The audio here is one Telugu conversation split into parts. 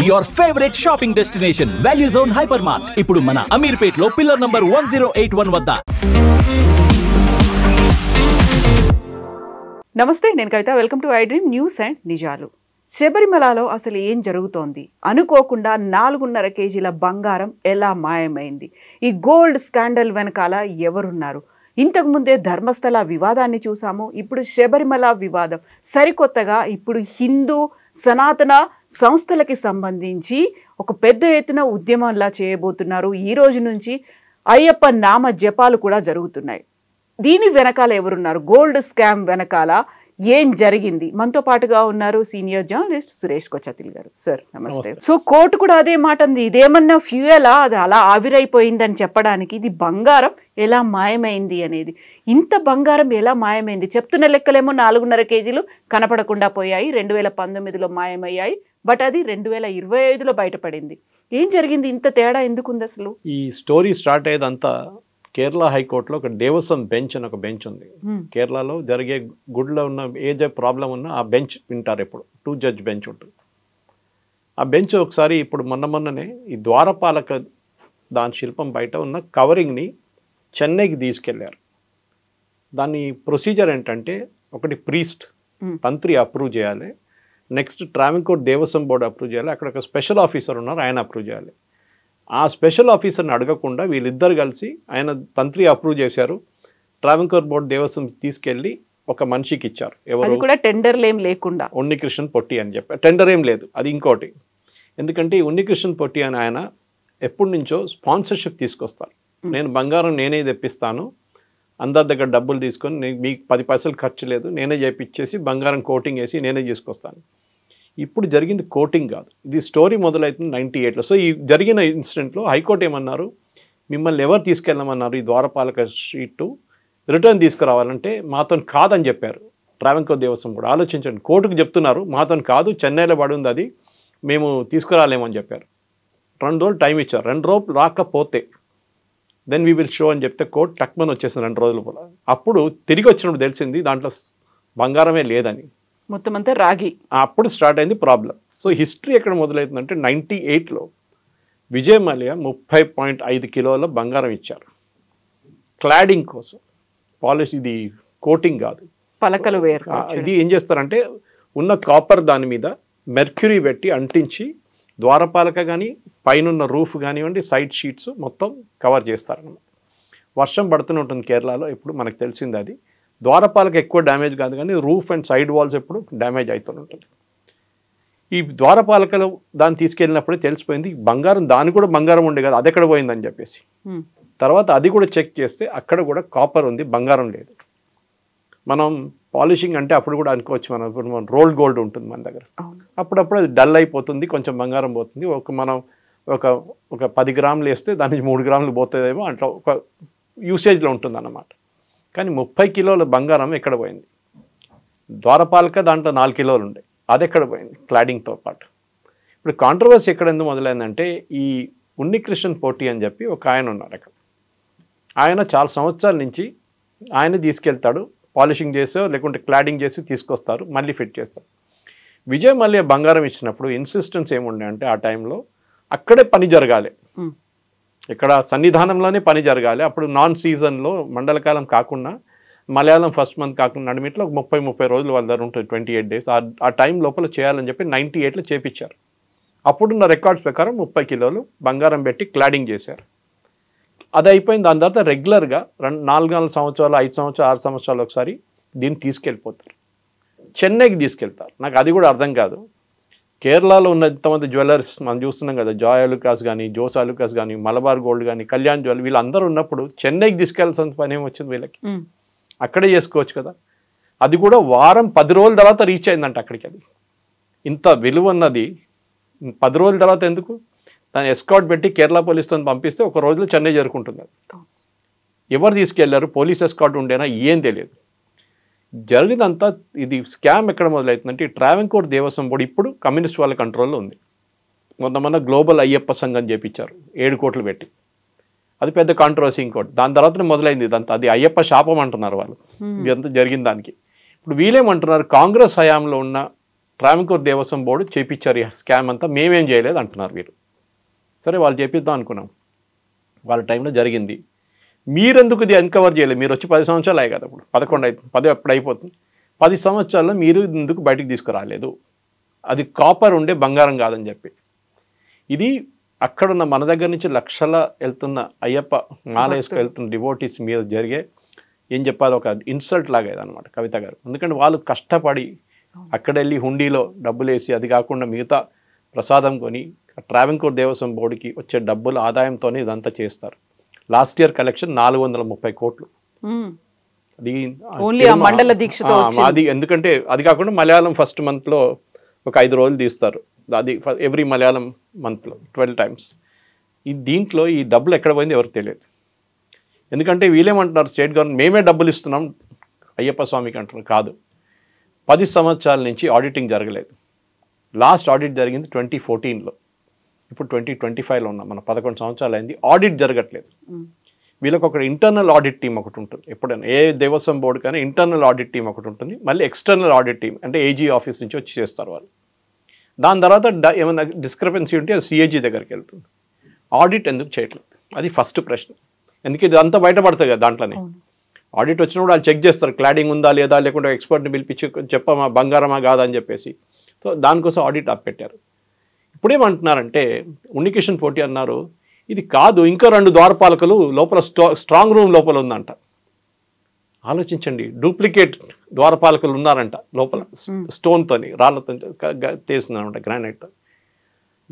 your favorite shopping destination, Value Zone Hypermart. ఇప్పుడు మన అమీర్పేట్ లో పిల్లర్ నంబర్ 1081 వద్ద. నమస్తే, నేను Kavitha. Welcome to I dream news and నిజాలు. శబరిమలలో అసలు ఏం జరుగుతోంది? అనుకోకుండా 4.5 కేజీల బంగారం ఎలా మాయమైంది? ఈ గోల్డ్ స్కాండల్ వెనకాల ఎవరున్నారు? ఇంతకుముందే ధర్మస్థల వివాదాన్ని చూసాము. ఇప్పుడు శబరిమల వివాదం. సరికొత్తగా ఇప్పుడు హిందూ సనాతన సంస్థలకి సంబంధించి ఒక పెద్ద ఎత్తున ఉద్యమంలా చేయబోతున్నారు. ఈ రోజు నుంచి అయ్యప్ప నామ జపాలు కూడా జరుగుతున్నాయి. దీని వెనకాల ఎవరున్నారు? గోల్డ్ స్కామ్ వెనకాల ఏం జరిగింది? మనతో పాటుగా ఉన్నారు సీనియర్ జర్నలిస్ట్ సురేష్ కొచ్చతిల్ గారు. సార్ నమస్తే. సో కోర్టు కూడా అదే మాట ఉంది. ఇదేమన్నా ఫ్యూయలా, అది అలా ఆవిరైపోయిందని చెప్పడానికి. ఇది బంగారం ఎలా మాయమైంది అనేది. ఇంత బంగారం ఎలా మాయమైంది? చెప్తున్న లెక్కలేమో 4.5 కేజీలు కనపడకుండా పోయాయి, 2019లో మాయమయ్యాయి. బట్ అది 2025లో బయటపడింది. ఏం జరిగింది? ఇంత తేడా ఎందుకుంది అసలు? ఈ స్టోరీ స్టార్ట్ అయ్యేదంతా కేరళ హైకోర్టులో ఒక దేవస్వం బెంచ్ అని ఒక బెంచ్ ఉంది. కేరళలో జరిగే గుడిలో ఉన్న ఏ ప్రాబ్లం ఉన్నా ఆ బెంచ్ వింటారు. ఎప్పుడు 2 జడ్జ్ బెంచ్ ఉంటుంది. ఆ బెంచ్ ఒకసారి ఇప్పుడు మొన్ననే ఈ ద్వారపాలక దాని శిల్పం బయట ఉన్న కవరింగ్ని చెన్నైకి తీసుకెళ్లారు. దాని ప్రొసీజర్ ఏంటంటే, ఒకటి ప్రీస్ట్ తంత్రి అప్రూవ్ చేయాలి, next Travancore Devaswom board approve చేయాలి, అక్కడ ఒక స్పెషల్ ఆఫీసర్ ఉన్నారు, ఆయన అప్రూవ్ చేయాలి. ఆ స్పెషల్ ఆఫీసర్ని అడగకుండా వీళ్ళిద్దరు కలిసి ఆయన తంత్రి అప్రూవ్ చేశారు. ట్రావెన్కోర్ బోర్డు దేవస్వం తీసుకెళ్ళి ఒక మనిషికి ఇచ్చారు. ఎవరు కూడా టెండర్లు ఏం లేకుండా, ఉన్నికృష్ణన్ పొట్టి అని చెప్పారు. టెండర్ ఏం లేదు. అది ఇంకోటి. ఎందుకంటే ఈ ఉన్నికృష్ణన్ పొట్టి అని ఆయన ఎప్పటి నుంచో స్పాన్సర్షిప్ తీసుకొస్తారు. నేను బంగారం నేనే తెప్పిస్తాను, అందరి దగ్గర డబ్బులు తీసుకొని మీకు 10 పైసలు ఖర్చు లేదు, నేనే చేపిచ్చేసి బంగారం కోటింగ్ వేసి నేనే తీసుకొస్తాను. ఇప్పుడు జరిగింది కోటింగ్ కాదు, ఇది స్టోరీ మొదలవుతుంది 98లో. సో ఈ జరిగిన ఇన్సిడెంట్లో హైకోర్టు ఏమన్నారు, మిమ్మల్ని ఎవరు తీసుకెళ్ళమన్నారు ఈ ద్వారపాలక షీటు రిటర్న్ తీసుకురావాలంటే మాతో కాదని చెప్పారు. ట్రావెన్కోర్ దేవస్వం కూడా ఆలోచించండి, కోర్టుకు చెప్తున్నారు మాతో కాదు, చెన్నైలో పడి ఉంది, అది మేము తీసుకురాలేమని చెప్పారు. 2 రోజులు టైం ఇచ్చారు. 2 రోజులు రాకపోతే దెన్ వీ విల్ షో అని చెప్తే కోర్టు టక్మని వచ్చేసింది 2 రోజులు కూడా. అప్పుడు తిరిగి వచ్చినప్పుడు తెలిసింది దాంట్లో బంగారమే లేదని, మొత్తం అంతా రాగి. అప్పుడు స్టార్ట్ అయింది ప్రాబ్లం. సో హిస్టరీ ఎక్కడ మొదలవుతుందంటే 98లో విజయ్ మల్య 30.5 కిలోల బంగారం ఇచ్చారు క్లాడింగ్ కోసం. పాలిష్, ఇది కోటింగ్ కాదు, పలకలు వేరు. ఇది ఏం చేస్తారంటే ఉన్న కాపర్ దాని మీద మెర్క్యూరీ పెట్టి అంటించి ద్వారపాలక కానీ పైన రూఫ్ కానివ్వండి సైడ్ షీట్స్ మొత్తం కవర్ చేస్తారన్నమాట. వర్షం పడుతూనే ఉంటుంది కేరళలో, ఇప్పుడు మనకు తెలిసింది అది. ద్వారపాలక ఎక్కువ డ్యామేజ్ కాదు కానీ రూఫ్ అండ్ సైడ్ వాల్స్ ఎప్పుడు డ్యామేజ్ అవుతూ ఉంటుంది. ఈ ద్వారపాలకలో దాన్ని తీసుకెళ్ళినప్పుడే తెలిసిపోయింది బంగారం, దాని కూడా బంగారం ఉండే కదా, అది ఎక్కడ పోయిందని చెప్పేసి. తర్వాత అది కూడా చెక్ చేస్తే అక్కడ కూడా కాపర్ ఉంది, బంగారం లేదు. మనం పాలిషింగ్ అంటే అప్పుడు కూడా అనుకోవచ్చు, మనం రోల్డ్ గోల్డ్ ఉంటుంది మన దగ్గర, అప్పుడప్పుడు అది డల్ అయిపోతుంది, కొంచెం బంగారం పోతుంది. మనం ఒక 10 గ్రాములు వేస్తే దాని నుంచి 3 గ్రాములు పోతుందేమో, అట్లా ఒక యూసేజ్లో ఉంటుంది అన్నమాట. కానీ 30 కిలోల బంగారం ఎక్కడ పోయింది? ద్వారపాలక దాంట్లో 4 కిలోలు ఉండే, అది ఎక్కడ పోయింది క్లాడింగ్తో పాటు? ఇప్పుడు కాంట్రవర్సీ ఎక్కడ ఎందుకు మొదలైందంటే, ఈ ఉన్నికృష్ణన్ పొట్టి అని చెప్పి ఒక ఆయన ఉన్నారు అక్కడ. ఆయన చాలా సంవత్సరాల నుంచి ఆయన తీసుకెళ్తాడు, పాలిషింగ్ చేసో లేకుంటే క్లాడింగ్ చేసి తీసుకొస్తారు, మళ్ళీ ఫిట్ చేస్తారు. విజయ్ మల్య బంగారం ఇచ్చినప్పుడు ఇన్సిస్టెన్స్ ఏముండే అంటే, ఆ టైంలో అక్కడే పని జరగాలి, ఇక్కడ సన్నిధానంలోనే పని జరగాలి. అప్పుడు నాన్ సీజన్లో మండలకాలం కాకుండా మలయాళం ఫస్ట్ మంత్ కాకుండా నడిమిట్లో 30 రోజులు వాళ్ళ దగ్గర ఉంటుంది, 28 డేస్. ఆ టైం లోపల చేయాలని చెప్పి 98లో చేపించారు. అప్పుడున్న రికార్డ్స్ ప్రకారం 30 కిలోలు బంగారం పెట్టి క్లాడింగ్ చేశారు. అది అయిపోయింది. దాని తర్వాత రెగ్యులర్గా 4 సంవత్సరాలు, 5 సంవత్సరాలు, 6 సంవత్సరాలు ఒకసారి దీన్ని తీసుకెళ్ళిపోతారు, చెన్నైకి తీసుకెళ్తారు. నాకు అది కూడా అర్థం కాదు. కేరళలో ఉన్న ఇంతమంది జ్యువెలర్స్ మనం చూస్తున్నాం కదా, జాయ్ అలుకాస్ కానీ, జోస్ అలుకాస్ కానీ, మలబార్ గోల్డ్ కానీ, కళ్యాణ్ జ్యువెల్, వీళ్ళందరూ ఉన్నప్పుడు చెన్నైకి తీసుకెళ్లాల్సిన పని ఏమొచ్చింది వీళ్ళకి? అక్కడే చేసుకోవచ్చు కదా. అది కూడా వారం 10 రోజుల తర్వాత రీచ్ అయిందంట అక్కడికి. అది ఇంత విలువ ఉన్నది 10 రోజుల తర్వాత ఎందుకు? దాన్ని ఎస్కాట్ పెట్టి కేరళ పోలీసుతో పంపిస్తే ఒక రోజులో చెన్నై చేరుకుంటుంది. ఎవరు తీసుకెళ్లారు? పోలీస్ ఎస్కాట్ ఉండేనా? ఏం తెలియదు. జరిగినంతా ఇది స్కామ్ ఎక్కడ మొదలవుతుందంటే, ఈ ట్రావెన్కోర్ దేవస్వం బోర్డు ఇప్పుడు కమ్యూనిస్ట్ వాళ్ళ కంట్రోల్లో ఉంది. మొన్న గ్లోబల్ అయ్యప్ప సంఘం చేపించారు 7 కోట్లు పెట్టి. అది పెద్ద కాంట్రవర్సీ ఇంకోటి. దాని తర్వాతనే మొదలైంది ఇదంతా. అది అయ్యప్ప శాపం అంటున్నారు వాళ్ళు, ఇదంతా జరిగిన దానికి. ఇప్పుడు వీళ్ళేమంటున్నారు, కాంగ్రెస్ హయాంలో ఉన్న ట్రావెంకోర్ దేవస్వం బోర్డు చేపించారు ఈ స్కామ్ అంతా, మేమేం చేయలేదు అంటున్నారు వీరు. సరే వాళ్ళు చేపిద్దాం అనుకున్నాం, వాళ్ళ టైంలో జరిగింది. మీరెందుకు ఇది అన్కవర్ చేయలేదు? మీరు వచ్చి 10 సంవత్సరాలు అయ్యాయి కదా, ఇప్పుడు 11 అవుతుంది, 10 ఎప్పుడు అయిపోతుంది. 10 సంవత్సరాల్లో మీరు ఎందుకు బయటికి తీసుకురాలేదు? అది కాపర్ ఉండే బంగారం కాదని చెప్పి. ఇది అక్కడున్న మన దగ్గర నుంచి లక్షల వెళ్తున్న అయ్యప్ప మాల వేసుకు వెళ్తున్న డివోటీస్ మీద జరిగే ఏం చెప్పాలి ఒక ఇన్సల్ట్ లాగా అనమాట కవిత గారు. ఎందుకంటే వాళ్ళు కష్టపడి అక్కడ వెళ్ళి హుండీలో డబ్బులు వేసి, అది కాకుండా మిగతా ప్రసాదం కొని ట్రావెంకోర్ దేవస్వం బోర్డుకి వచ్చే డబ్బుల ఆదాయంతోనే ఇదంతా చేస్తారు. లాస్ట్ ఇయర్ కలెక్షన్ 430 కోట్లు. అది మండల దీక్షతో అది. ఎందుకంటే అది కాకుండా మలయాళం ఫస్ట్ మంత్లో ఒక 5 రోజులు తీస్తారు, అది ఎవ్రీ మలయాళం మంత్లో 12 times. ఈ దీంట్లో ఈ డబ్బులు ఎక్కడ పోయింది ఎవరికి తెలియదు. ఎందుకంటే వీళ్ళేమంటున్నారు, స్టేట్ గవర్నమెంట్ మేమే డబ్బులు ఇస్తున్నాం అయ్యప్ప స్వామికి అంటున్నారు. కాదు, 10 సంవత్సరాల నుంచి ఆడిటింగ్ జరగలేదు. లాస్ట్ ఆడిట్ జరిగింది 2014లో, ఇప్పుడు 2025లో ఉన్నాం, మన 11 సంవత్సరాలు అయింది, ఆడిట్ జరగట్లేదు. వీళ్ళకి ఒక ఇంటర్నల్ ఆడిట్ టీం ఒకటి ఉంటుంది ఎప్పుడైనా, ఏ దేవస్వం బోర్డు కానీ ఇంటర్నల్ ఆడిట్ టీం ఒకటి ఉంటుంది, మళ్ళీ ఎక్స్టర్నల్ ఆడిట్ టీం అంటే ఏజీ ఆఫీస్ నుంచి వచ్చి చేస్తారు వాళ్ళు. దాని తర్వాత ఏమైనా డిస్క్రిపెన్సీ ఉంటే అది సిఏజీ దగ్గరికి వెళ్తుంది. ఆడిట్ ఎందుకు చేయట్లేదు? అది ఫస్ట్ ప్రశ్న. ఎందుకంటే ఇది అంతా బయటపడుతుంది కదా దాంట్లోనే. ఆడిట్ వచ్చినప్పుడు వాళ్ళు చెక్ చేస్తారు, క్లాడింగ్ ఉందా లేదా, లేకుంటే ఎక్స్పర్ట్ని పిలిపించి చెప్పమా బంగారమా కాదా అని చెప్పేసి. సో దానికోసం ఆడిట్ పెట్టారు. ఇప్పుడేమంటున్నారంటే ఉన్నికిషన్ పోటీ అన్నారు, ఇది కాదు, ఇంకా 2 ద్వారపాలకులు లోపల స్ట్రాంగ్ రూమ్ లోపల ఉందంట. ఆలోచించండి, డూప్లికేట్ ద్వారపాలకులు ఉన్నారంట లోపల, స్టోన్తోని రాళ్ళతో తీస్తున్నారంట, గ్రానైట్తో.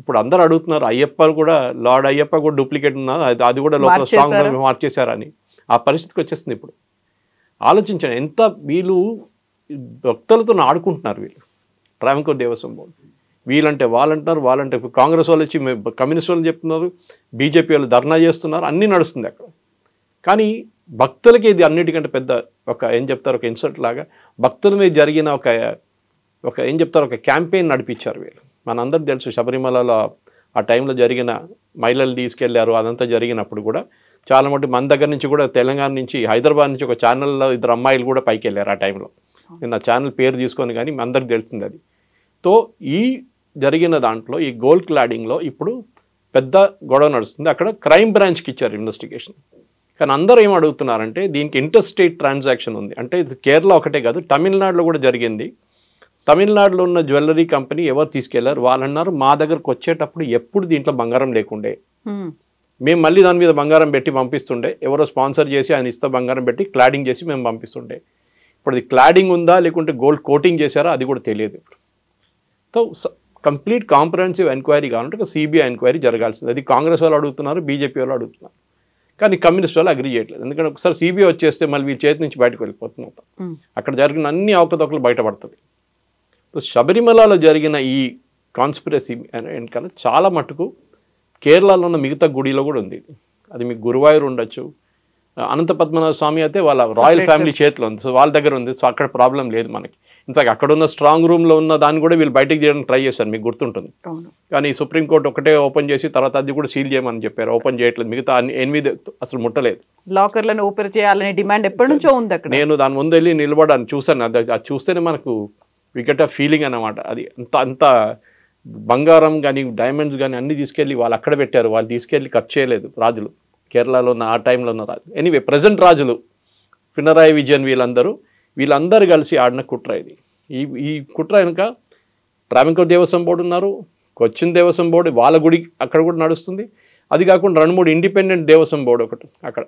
ఇప్పుడు అందరు అడుగుతున్నారు, అయ్యప్ప కూడా, లార్డ్ అయ్యప్ప కూడా డూప్లికేట్ ఉన్నారు, అది కూడా లోపల స్ట్రాంగ్ రూమ్ మార్చేశారని. ఆ పరిస్థితికి వచ్చేస్తుంది ఇప్పుడు. ఆలోచించండి, ఎంత వీళ్ళు భక్తులతో ఆడుకుంటున్నారు వీళ్ళు, ట్రావెంకోర్ దేవస్వం బోర్డు. వీళ్ళంటే వాళ్ళంటారు, వాళ్ళంటే కాంగ్రెస్ వాళ్ళు వచ్చి కమ్యూనిస్ట్ వాళ్ళు చెప్తున్నారు, బీజేపీ వాళ్ళు ధర్నా చేస్తున్నారు, అన్నీ నడుస్తుంది అక్కడ. కానీ భక్తులకి ఇది అన్నిటికంటే పెద్ద ఒక ఏం చెప్తారు, ఒక ఇన్సల్ట్ లాగా భక్తుల మీద జరిగిన ఒక ఏం చెప్తారు, ఒక క్యాంపెయిన్ నడిపించారు వీళ్ళు. మనందరికి తెలుసు, శబరిమలలో ఆ టైంలో జరిగిన మహిళలు తీసుకెళ్లారు, అదంతా జరిగినప్పుడు కూడా చాలా మటుకు మన దగ్గర నుంచి కూడా, తెలంగాణ నుంచి, హైదరాబాద్ నుంచి ఒక ఛానల్లో 2 అమ్మాయిలు కూడా పైకి వెళ్ళారు ఆ టైంలో. నేను ఆ ఛానల్ పేరు తీసుకొని కానీ అందరికి తెలిసింది అది. తో ఈ జరిగిన దాంట్లో ఈ గోల్డ్ క్లాడింగ్లో ఇప్పుడు పెద్ద గొడవ నడుస్తుంది. అక్కడ క్రైమ్ బ్రాంచ్కి ఇచ్చారు ఇన్వెస్టిగేషన్. కానీ అందరూ ఏం అడుగుతున్నారంటే, దీనికి ఇంటర్ స్టేట్ ట్రాన్సాక్షన్ ఉంది. అంటే ఇది కేరళ ఒకటే కాదు, తమిళనాడులో కూడా జరిగింది. తమిళనాడులో ఉన్న జ్యువెలరీ కంపెనీ ఎవరు తీసుకెళ్లారు, వాళ్ళు అన్నారు మా దగ్గరకు వచ్చేటప్పుడు ఎప్పుడు దీంట్లో బంగారం లేకుండే, మేము మళ్ళీ దాని మీద బంగారం పెట్టి పంపిస్తుండే, ఎవరో స్పాన్సర్ చేసి ఆయన ఇస్తే బంగారం పెట్టి క్లాడింగ్ చేసి మేము పంపిస్తుండే. ఇప్పుడు అది క్లాడింగ్ ఉందా లేకుంటే గోల్డ్ కోటింగ్ చేశారా అది కూడా తెలియదు. ఇప్పుడు సో కంప్లీట్ కాంప్రహెన్సివ్ ఎంక్వైరీ కావాలంటే ఒక సిబిఐ ఎంక్వైరీ జరగాల్సింది. అది కాంగ్రెస్ వాళ్ళు అడుగుతున్నారు, బీజేపీ వాళ్ళు అడుగుతున్నారు, కానీ కమ్యూనిస్ట్ వాళ్ళు అగ్రీ చేయట్లేదు. ఎందుకంటే ఒకసారి సిబిఐ వచ్చేస్తే మళ్ళీ వీళ్ళ చేతి నుంచి బయటకు వెళ్ళిపోతుంది మొత్తం. అక్కడ జరిగిన అన్ని అవకతవకలు బయటపడుతుంది. సో శబరిమలలో జరిగిన ఈ కాన్స్పిరసీ వెనకాల చాలా మటుకు కేరళలో ఉన్న మిగతా గుడిలో కూడా ఉంది. అది మీకు గురువాయూర్ ఉండొచ్చు, అనంత పద్మనాభ స్వామి అయితే వాళ్ళ రాయల్ ఫ్యామిలీ చేతిలో ఉంది, సో వాళ్ళ దగ్గర ఉంది. సో అక్కడ ప్రాబ్లం లేదు మనకి. ఇన్ఫాక్ట్ అక్కడ ఉన్న స్ట్రాంగ్ రూమ్లో ఉన్న దాన్ని కూడా వీళ్ళు బయటకు చేయడానికి ట్రై చేశారు, మీకు గుర్తుంటుంది. కానీ సుప్రీంకోర్టు ఒకటే ఓపెన్ చేసి తర్వాత అది కూడా సీల్ చేయమని చెప్పారు, ఓపెన్ చేయట్లేదు. మిగతా 8 అసలు ముట్టలేదు. లాకర్లను ఓపెన్ చేయాలనే డిమాండ్ ఎప్పటి నుంచో ఉంది అక్కడ. నేను దాని ముందు వెళ్ళి నిలబడాను, చూశాను. అది చూస్తేనే మనకు వికెట్ ఆఫ్ ఫీలింగ్ అన్నమాట. అది అంత బంగారం కానీ డైమండ్స్ కానీ అన్ని తీసుకెళ్ళి వాళ్ళు అక్కడ పెట్టారు. వాళ్ళు తీసుకెళ్ళి ఖర్చు చేయలేదు రాజులు, కేరళలో ఉన్న ఆ టైంలో ఉన్న రాజులు. ఎనీవే ప్రజెంట్ రాజులు పినరాయి విజయన్ వీళ్ళందరూ కలిసి ఆడిన కుట్ర ఇది. ఈ కుట్ర వెనుక ట్రావెంకోర్ దేవస్వం బోర్డు ఉన్నారు, కొచ్చిన్ దేవస్వం బోర్డు, వాళ్ళ గుడి అక్కడ కూడా నడుస్తుంది. అది కాకుండా 2-3 ఇండిపెండెంట్ దేవస్వం బోర్డు ఒకటి అక్కడ,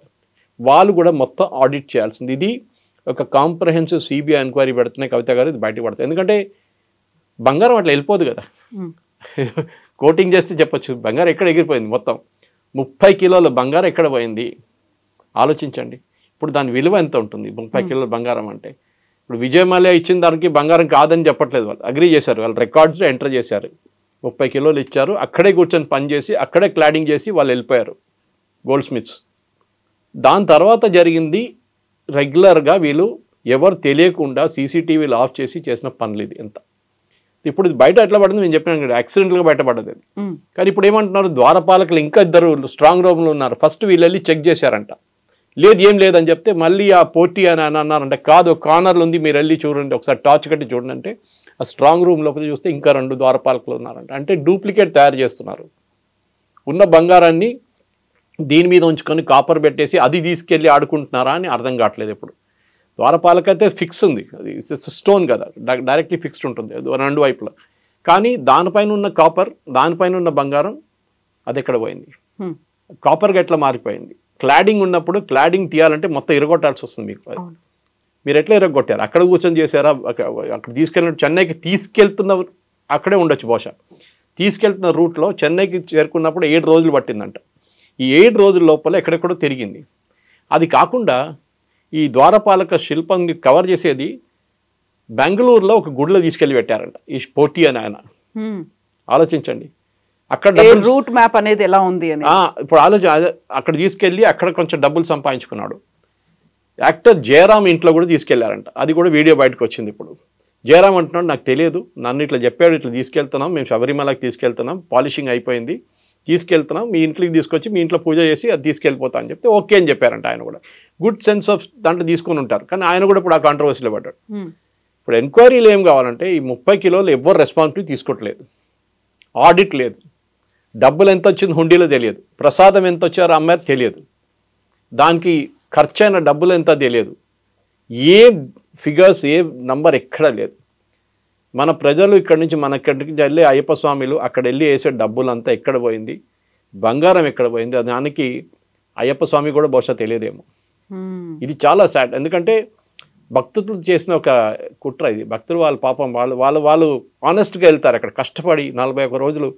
వాళ్ళు కూడా మొత్తం ఆడిట్ చేయాల్సింది. ఇది ఒక కాంప్రహెన్సివ్ సిబిఐ ఎంక్వైరీ పెడుతున్నాయి కవిత గారు, ఇది బయటకు పడుతుంది. ఎందుకంటే బంగారం అట్లా వెళ్ళిపోదు కదా, కోటింగ్ చేస్తే చెప్పొచ్చు బంగారం ఎక్కడ ఎగిరిపోయింది. మొత్తం 30 కిలోల బంగారం ఎక్కడ పోయింది ఆలోచించండి. ఇప్పుడు దాని విలువ ఎంత ఉంటుంది 30 కిలోల బంగారం అంటే? ఇప్పుడు విజయమాల్య ఇచ్చిన దానికి బంగారం కాదని చెప్పట్లేదు, వాళ్ళు అగ్రీ చేశారు, వాళ్ళు రికార్డ్స్లో ఎంటర్ చేశారు. 30 కిలోలు ఇచ్చారు, అక్కడే కూర్చొని పని చేసి అక్కడే క్లాడింగ్ చేసి వాళ్ళు వెళ్ళిపోయారు గోల్డ్ స్మిత్స్. దాని తర్వాత జరిగింది రెగ్యులర్గా వీళ్ళు ఎవరు తెలియకుండా సీసీటీవీలు ఆఫ్ చేసి చేసిన పనులు ఇది ఎంత. ఇప్పుడు బయట ఎట్లా పడింది నేను చెప్పినాను కదా, యాక్సిడెంట్గా బయటపడ్డది అది. కానీ ఇప్పుడు ఏమంటున్నారు, ద్వారపాలకులు ఇంకా 2 స్ట్రాంగ్ రూమ్లో ఉన్నారు. ఫస్ట్ వీళ్ళు వెళ్ళి చెక్ చేశారంట, లేదు ఏం లేదని చెప్తే మళ్ళీ ఆ పోటీ అని అన్నారంటే, కాదు కార్నర్లు ఉంది మీరు వెళ్ళి చూడండి, ఒకసారి టార్చ్ కట్టి చూడండి అంటే ఆ స్ట్రాంగ్ రూమ్ లోపల చూస్తే ఇంకా 2 ద్వారపాలకులు ఉన్నారంట. అంటే డూప్లికేట్ తయారు చేస్తున్నారు. ఉన్న బంగారాన్ని దీని మీద ఉంచుకొని కాపర్ పెట్టేసి అది తీసుకెళ్ళి ఆడుకుంటున్నారా అని అర్థం కావట్లేదు. ఇప్పుడు ద్వారపాలక అయితే ఫిక్స్ ఉంది, అది స్టోన్ కదా, డైరెక్ట్లీ ఫిక్స్డ్ ఉంటుంది 2 వైపులా. కానీ దానిపైన ఉన్న కాపర్, దానిపైన ఉన్న బంగారం అది ఎక్కడ పోయింది? కాపర్గా ఎట్లా మారిపోయింది? క్లాడింగ్ ఉన్నప్పుడు క్లాడింగ్ తీయాలంటే మొత్తం ఇరగొట్టాల్సి వస్తుంది మీకు. మీరు ఎట్లా ఇరగొట్టారు? అక్కడ కూర్చొని చేశారా? అక్కడ తీసుకెళ్ళిన చెన్నైకి తీసుకెళ్తున్న అక్కడే ఉండొచ్చు బహుశా. తీసుకెళ్తున్న రూట్లో చెన్నైకి చేరుకున్నప్పుడు 7 రోజులు పట్టిందంట. ఈ 7 రోజుల లోపల ఎక్కడెక్కడో తిరిగింది. అది కాకుండా ఈ ద్వారపాలక శిల్పాన్ని కవర్ చేసేది బెంగళూరులో ఒక గుడిలో తీసుకెళ్ళి పెట్టారంట ఈ పోటీ అని ఆయన. ఆలోచించండి, అక్కడ రూట్ మ్యాప్ అనేది ఎలా ఉంది అని. ఇప్పుడు అక్కడ తీసుకెళ్ళి అక్కడ కొంచెం డబ్బులు సంపాదించుకున్నాడు. యాక్టర్ జయరామ్ ఇంట్లో కూడా తీసుకెళ్లారంట, అది కూడా వీడియో బయటకు వచ్చింది. ఇప్పుడు జయరామ్ అంటున్నాడు, నాకు తెలియదు, నన్ను ఇట్లా చెప్పాడు, ఇట్లా తీసుకెళ్తున్నాం, మేము శబరిమలకి తీసుకెళ్తున్నాం, పాలిషింగ్ అయిపోయింది, తీసుకెళ్తున్నాం, మీ ఇంట్లోకి తీసుకొచ్చి మీ ఇంట్లో పూజ చేసి అది తీసుకెళ్ళిపోతా అని చెప్తే ఓకే అని చెప్పారంట. ఆయన కూడా గుడ్ సెన్స్ ఆఫ్ దాంట్లో తీసుకొని ఉంటారు. కానీ ఆయన కూడా ఇప్పుడు ఆ కాంట్రవర్సీలో పడ్డాడు. ఇప్పుడు ఎంక్వైరీలు ఏం కావాలంటే ఈ 30 కిలోలు ఎవ్వరు రెస్పాన్సిబిలిటీ తీసుకోవట్లేదు, ఆడిట్ లేదు, డబ్బులు ఎంత వచ్చింది హుండీలో తెలియదు, ప్రసాదం ఎంత వచ్చారో అమ్మారు తెలియదు, దానికి ఖర్చైన డబ్బులు ఎంత తెలియదు, ఏ ఫిగర్స్ ఏ నంబర్ ఎక్కడ లేదు. మన ప్రజలు ఇక్కడి నుంచి మనక్కడికి వెళ్ళి అయ్యప్ప స్వామిలు అక్కడ వెళ్ళి వేసే డబ్బులంతా ఎక్కడ పోయింది, బంగారం ఎక్కడ పోయింది, దానికి అయ్యప్ప స్వామి కూడా బహుశా తెలియదేమో. ఇది చాలా సాడ్. ఎందుకంటే భక్తులు చేసిన ఒక కుట్ర ఇది. భక్తులు వాళ్ళ పాపం వాళ్ళు ఆనెస్ట్గా వెళ్తారు, అక్కడ కష్టపడి 41 రోజులు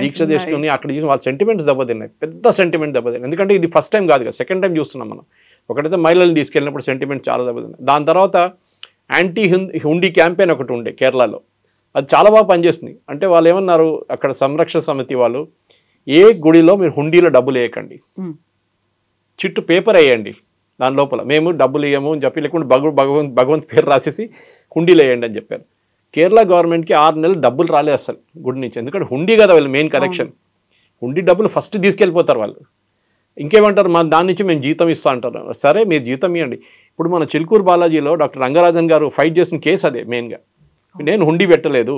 దీక్ష చేసుకుని అక్కడ చూసి వాళ్ళ సెంటిమెంట్స్ దెబ్బతిన్నాయి, పెద్ద సెంటిమెంట్ దెబ్బతిన్నాయి. ఎందుకంటే ఇది ఫస్ట్ టైం కాదు కదా, సెకండ్ టైం చూస్తున్నాం మనం. ఒకటైతే మహిళలు తీసుకెళ్ళినప్పుడు సెంటిమెంట్ చాలా దెబ్బతిన్నాయి. దాని తర్వాత యాంటీ హుండీ క్యాంపెయిన్ ఒకటి ఉండే కేరళలో, అది చాలా బాగా పనిచేస్తుంది. అంటే వాళ్ళు ఏమన్నారు, అక్కడ సంరక్షణ సమితి వాళ్ళు, ఏ గుడిలో మీరు హుండీలో డబ్బులు వేయకండి, చిట్టు పేపర్ వేయండి, దాని లోపల మేము డబ్బులు ఇవ్వము అని చెప్పి, లేకుంటే భగవంత్ పేరు రాసేసి హుండీలు వేయండి అని చెప్పారు. కేరళ గవర్నమెంట్కి 6 నెలలు డబ్బులు రాలేదు అసలు గుడి నుంచి. ఎందుకంటే హుండీ కదా వాళ్ళు మెయిన్ కరెక్షన్, హుండీ డబ్బులు ఫస్ట్ తీసుకెళ్ళిపోతారు వాళ్ళు. ఇంకేమంటారు, మన దాని నుంచి మేము జీతం ఇస్తా అంటారు. సరే మీరు జీతం ఇవ్వండి. ఇప్పుడు మన చిలుకూరు బాలాజీలో డాక్టర్ రంగరాజన్ గారు ఫైట్ చేసిన కేసు అదే మెయిన్గా. నేను హుండీ పెట్టలేదు,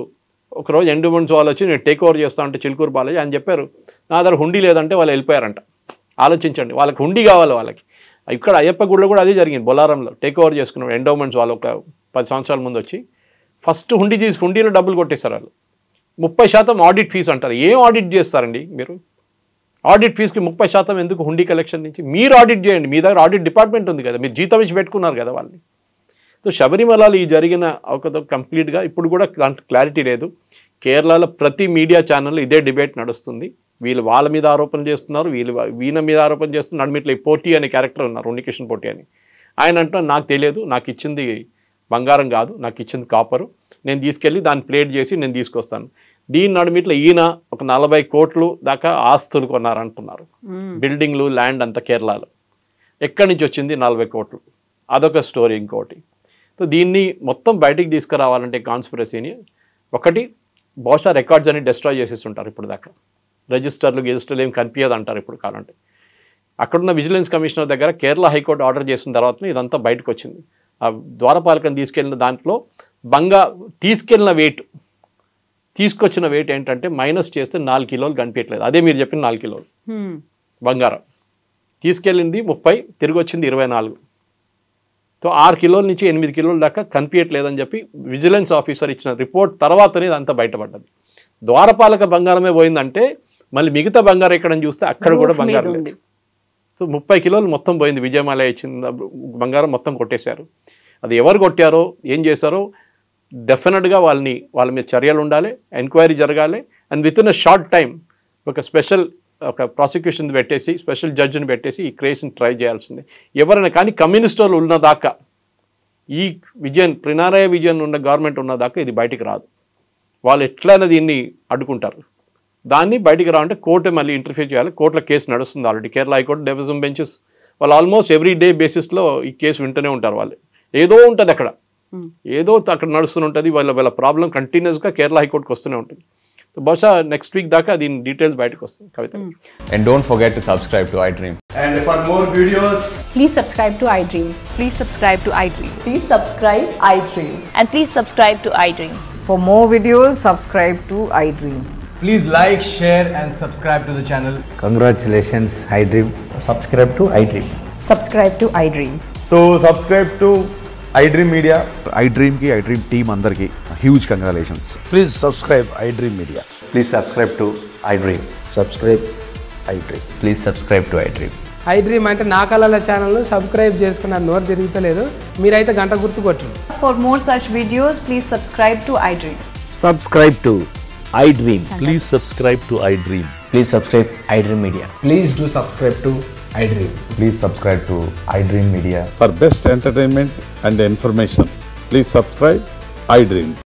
ఒకరోజు ఎండోమెంట్స్ వాళ్ళు వచ్చి నేను టేక్ ఓవర్ చేస్తా అంటే చిలుకూరు బాలాజీ అని చెప్పారు, నా దగ్గర హుండీ లేదంటే వాళ్ళు వెళ్ళిపోయారంట. ఆలోచించండి, వాళ్ళకి హుండీ కావాలి వాళ్ళకి. ఇక్కడ అయ్యప్ప గుడిలో కూడా అదే జరిగింది. బొలారంలో టేక్ ఓవర్ చేసుకున్నాడు ఎండోమెంట్స్ వాళ్ళు ఒక 10 సంవత్సరాల ముందు వచ్చి ఫస్ట్ హుండీలో డబ్బులు కొట్టేశారు వాళ్ళు. 30% ఆడిట్ ఫీజు అంటారు. ఏం ఆడిట్ చేస్తారండి మీరు? ఆడిట్ ఫీజుకి 30% ఎందుకు హుండీ కలెక్షన్ నుంచి? మీరు ఆడిట్ చేయండి, మీ దగ్గర ఆడిట్ డిపార్ట్మెంట్ ఉంది కదా, మీరు జీతం ఇచ్చి పెట్టుకున్నారు కదా వాళ్ళని. సో శబరిమలలో ఈ జరిగిన ఒక కంప్లీట్గా ఇప్పుడు కూడా క్లారిటీ లేదు. కేరళలో ప్రతి మీడియా ఛానల్లో ఇదే డిబేట్ నడుస్తుంది. వీళ్ళు వాళ్ళ మీద ఆరోపణలు చేస్తున్నారు, వీళ్ళ మీద ఆరోపణ చేస్తున్నారు. నడిమిట్లో పోటీ అనే క్యారెక్టర్ ఉన్నారు, ఉన్నికిషన్ పోటీ అని. ఆయన అంటున్నారు, నాకు తెలియదు, నాకు ఇచ్చింది బంగారం కాదు, నాకు ఇచ్చింది కాపరు, నేను తీసుకెళ్ళి దాన్ని ప్లేట్ చేసి నేను తీసుకొస్తాను. దీని నడిమిట్లో ఈయన ఒక 40 కోట్లు దాకా ఆస్తులు కొన్నారంటున్నారు, బిల్డింగ్లు, ల్యాండ్ అంతా కేరళలో. ఎక్కడి నుంచి వచ్చింది 40 కోట్లు? అదొక స్టోరీ. ఇంకోటి, సో దీన్ని మొత్తం బయటికి తీసుకురావాలంటే కాన్స్పిరసీని ఒకటి బహుశా రికార్డ్స్ అని డిస్ట్రాయ్ చేసేసి ఉంటారు. ఇప్పుడు దాకా రిజిస్టర్లు ఏం కనిపించదు అంటారు ఇప్పుడు కావాలంటే. అక్కడున్న విజిలెన్స్ కమిషనర్ దగ్గర కేరళ హైకోర్టు ఆర్డర్ చేసిన తర్వాత ఇదంతా బయటకు వచ్చింది. ఆ ద్వారపాలకం తీసుకెళ్ళిన దాంట్లో తీసుకెళ్ళిన వెయిట్, తీసుకొచ్చిన వెయిట్ ఏంటంటే మైనస్ చేస్తే 4 కిలోలు కనిపించట్లేదు. అదే మీరు చెప్పిన 4 కిలోలు బంగారం. తీసుకెళ్ళింది 30, తిరిగి వచ్చింది 24. సో 6 కిలోల నుంచి 8 కిలోల దాకా కనిపించట్లేదని చెప్పి విజిలెన్స్ ఆఫీసర్ ఇచ్చిన రిపోర్ట్ తర్వాతనే ఇదంతా బయటపడ్డది. ద్వారపాలక బంగారమే పోయిందంటే మళ్ళీ మిగతా బంగారం ఎక్కడని చూస్తే అక్కడ కూడా బంగారం లేదు. సో 30 కిలోలు మొత్తం పోయింది. విజయమాల ఇచ్చిన బంగారం మొత్తం కొట్టేశారు. అది ఎవరు కొట్టారో ఏం చేశారో డెఫినెట్గా వాళ్ళ మీద చర్యలు ఉండాలి, ఎంక్వైరీ జరగాలి. And with in a short time ఒక ప్రాసిక్యూషన్ పెట్టేసి స్పెషల్ జడ్జిని పెట్టేసి ఈ కేసుని ట్రై చేయాల్సిందే ఎవరైనా. కానీ కమ్యూనిస్ట్ వాళ్ళు ఉన్నదాకా, ఈ పినారాయి విజయన్ ఉన్న గవర్నమెంట్ ఉన్నదాకా ఇది బయటికి రాదు. వాళ్ళు ఎట్లయినా దీన్ని అడ్డుకుంటారు. దాన్ని బయటికి రావాలంటే కోర్టు మళ్ళీ ఇంటర్ఫియర్ చేయాలి. కోర్టులో కేసు నడుస్తుంది already. Kerala high court division benches వాళ్ళు ఆల్మోస్ట్ ఎవ్రీ డే బేసిస్లో ఈ కేసు వింటూనే ఉంటారు. వాళ్ళు ఏదో ఉంటుంది అక్కడ, ఏదో అక్కడ నడుస్తూనే ఉంటుంది. వాళ్ళ ప్రాబ్లం కంటిన్యూస్గా కేరళ హైకోర్టుకి వస్తూనే ఉంటుంది. బహుశా నెక్స్ట్ వీక్ దాకా దీని డీటెయిల్స్ బయటకు వస్తుంది. కవిత. And don't forget to subscribe to iDream. And for more videos, please subscribe to iDream. Please subscribe to iDream. Please subscribe iDream. And please subscribe to iDream. For more videos, subscribe to iDream. Please like, share and subscribe to the channel. Congratulations, iDream. Subscribe to iDream. Subscribe to iDream. So subscribe to iDream Media. iDream ki iDream team అందరికి huge congratulations. Please subscribe iDream Media. Please subscribe to iDream. Subscribe iDream. Please subscribe to iDream. iDream అంటే నా కళల ఛానల్ను సబ్స్క్రైబ్ చేసుకున్నారు, నోరు తిరుగుతలేదు. మీరైతే గంట గుర్తు కొట్టండి. For more such videos, please subscribe to iDream. Subscribe to iDream. Please subscribe to iDream. Please subscribe iDream Media. Please do subscribe to iDream. Please subscribe to iDream Media. For best entertainment and information, please subscribe iDream.